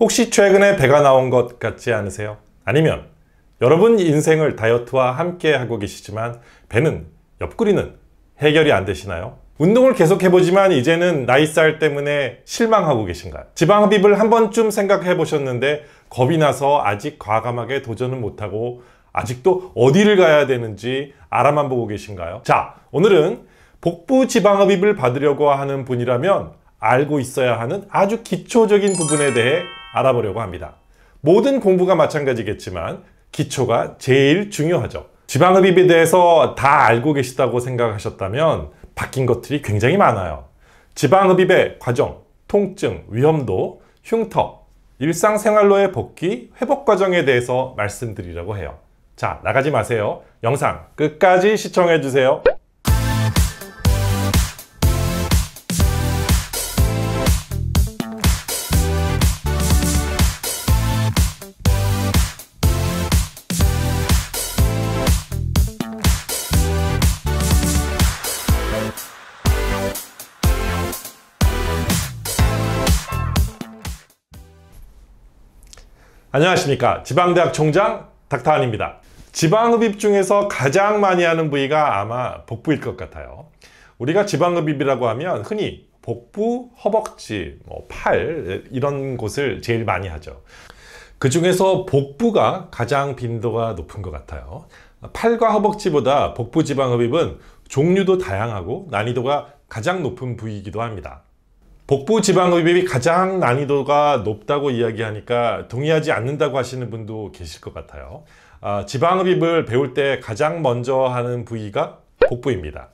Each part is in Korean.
혹시 최근에 배가 나온 것 같지 않으세요? 아니면 여러분 인생을 다이어트와 함께 하고 계시지만 배는, 옆구리는 해결이 안 되시나요? 운동을 계속 해보지만 이제는 나이살 때문에 실망하고 계신가요? 지방 흡입을 한 번쯤 생각해 보셨는데 겁이 나서 아직 과감하게 도전은 못하고 아직도 어디를 가야 되는지 알아만 보고 계신가요? 자, 오늘은 복부 지방 흡입을 받으려고 하는 분이라면 알고 있어야 하는 아주 기초적인 부분에 대해 알아보려고 합니다. 모든 공부가 마찬가지겠지만 기초가 제일 중요하죠. 지방 흡입에 대해서 다 알고 계시다고 생각하셨다면 바뀐 것들이 굉장히 많아요. 지방 흡입의 과정, 통증, 위험도, 흉터, 일상생활로의 복귀, 회복 과정에 대해서 말씀드리려고 해요. 자, 나가지 마세요. 영상 끝까지 시청해 주세요. 안녕하십니까. 지방대학 총장 닥터한입니다. 지방흡입 중에서 가장 많이 하는 부위가 아마 복부일 것 같아요. 우리가 지방흡입이라고 하면 흔히 복부, 허벅지, 팔 이런 곳을 제일 많이 하죠. 그 중에서 복부가 가장 빈도가 높은 것 같아요. 팔과 허벅지보다 복부 지방흡입은 종류도 다양하고 난이도가 가장 높은 부위이기도 합니다. 복부 지방 흡입이 가장 난이도가 높다고 이야기하니까 동의하지 않는다고 하시는 분도 계실 것 같아요. 지방 흡입을 배울 때 가장 먼저 하는 부위가 복부입니다.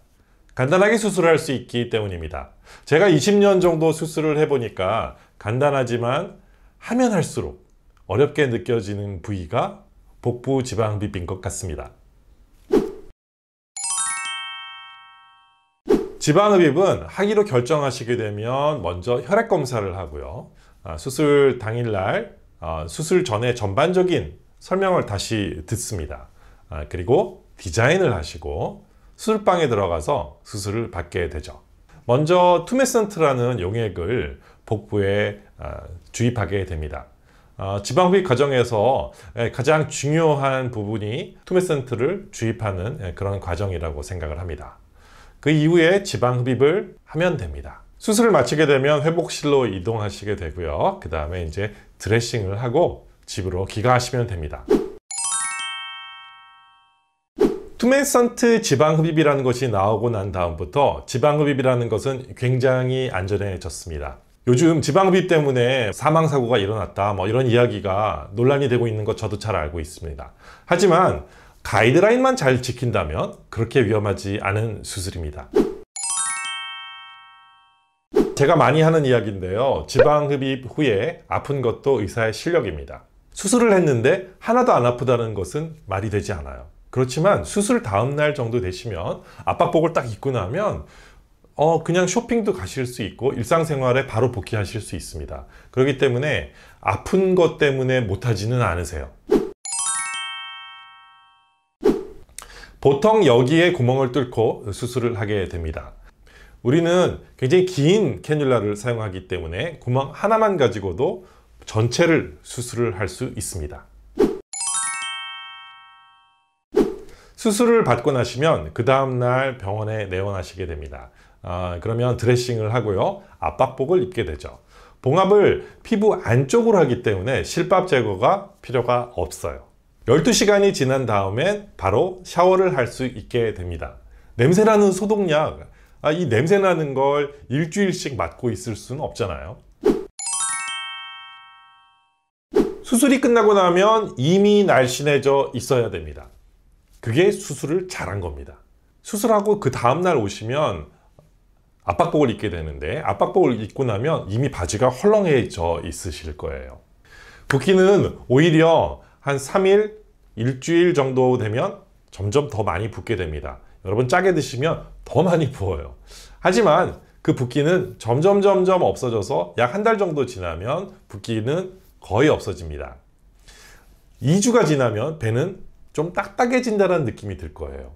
간단하게 수술할 수 있기 때문입니다. 제가 20년 정도 수술을 해보니까 간단하지만 하면 할수록 어렵게 느껴지는 부위가 복부 지방 흡입인 것 같습니다. 지방흡입은 하기로 결정하시게 되면 먼저 혈액 검사를 하고요. 수술 당일날 수술 전에 전반적인 설명을 다시 듣습니다. 그리고 디자인을 하시고 수술방에 들어가서 수술을 받게 되죠. 먼저 투메센트라는 용액을 복부에 주입하게 됩니다. 지방흡입 과정에서 가장 중요한 부분이 투메센트를 주입하는 그런 과정이라고 생각을 합니다. 그 이후에 지방 흡입을 하면 됩니다. 수술을 마치게 되면 회복실로 이동하시게 되고요. 그 다음에 이제 드레싱을 하고 집으로 귀가하시면 됩니다. 투메센트 지방 흡입이라는 것이 나오고 난 다음부터 지방 흡입이라는 것은 굉장히 안전해졌습니다. 요즘 지방 흡입 때문에 사망사고가 일어났다 이런 이야기가 논란이 되고 있는 것 저도 잘 알고 있습니다. 하지만 가이드라인만 잘 지킨다면 그렇게 위험하지 않은 수술입니다. 제가 많이 하는 이야기인데요. 지방 흡입 후에 아픈 것도 의사의 실력입니다. 수술을 했는데 하나도 안 아프다는 것은 말이 되지 않아요. 그렇지만 수술 다음 날 정도 되시면 압박복을 딱 입고 나면 그냥 쇼핑도 가실 수 있고 일상생활에 바로 복귀하실 수 있습니다. 그렇기 때문에 아픈 것 때문에 못하지는 않으세요. 보통 여기에 구멍을 뚫고 수술을 하게 됩니다. 우리는 굉장히 긴 캐뉼라를 사용하기 때문에 구멍 하나만 가지고도 전체를 수술을 할 수 있습니다. 수술을 받고 나시면 그 다음날 병원에 내원하시게 됩니다. 그러면 드레싱을 하고요. 압박복을 입게 되죠. 봉합을 피부 안쪽으로 하기 때문에 실밥 제거가 필요가 없어요. 12시간이 지난 다음엔 바로 샤워를 할 수 있게 됩니다. 냄새나는 소독약, 이 냄새나는 걸 일주일씩 맡고 있을 수는 없잖아요. 수술이 끝나고 나면 이미 날씬해져 있어야 됩니다. 그게 수술을 잘한 겁니다. 수술하고 그 다음날 오시면 압박복을 입게 되는데 압박복을 입고 나면 이미 바지가 헐렁해져 있으실 거예요. 붓기는 오히려 한 3일, 일주일 정도 되면 점점 더 많이 붓게 됩니다. 여러분 짜게 드시면 더 많이 부어요. 하지만 그 붓기는 점점 없어져서 약 한 달 정도 지나면 붓기는 거의 없어집니다. 2주가 지나면 배는 좀 딱딱해진다는 느낌이 들 거예요.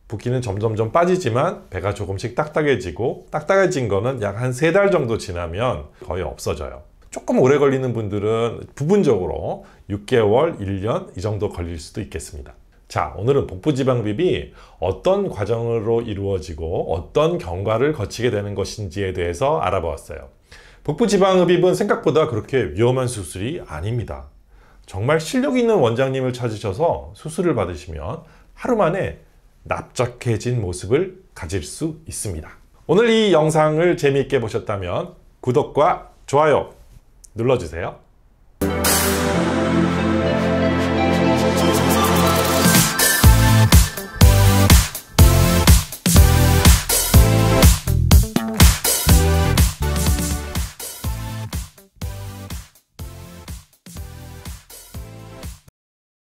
붓기는 점점 빠지지만 배가 조금씩 딱딱해지고 딱딱해진 거는 약 한 3달 정도 지나면 거의 없어져요. 조금 오래 걸리는 분들은 부분적으로 6개월, 1년 이 정도 걸릴 수도 있겠습니다. 자, 오늘은 복부지방흡입이 어떤 과정으로 이루어지고 어떤 경과를 거치게 되는 것인지에 대해서 알아보았어요. 복부지방흡입은 생각보다 그렇게 위험한 수술이 아닙니다. 정말 실력 있는 원장님을 찾으셔서 수술을 받으시면 하루 만에 납작해진 모습을 가질 수 있습니다. 오늘 이 영상을 재미있게 보셨다면 구독과 좋아요 눌러주세요.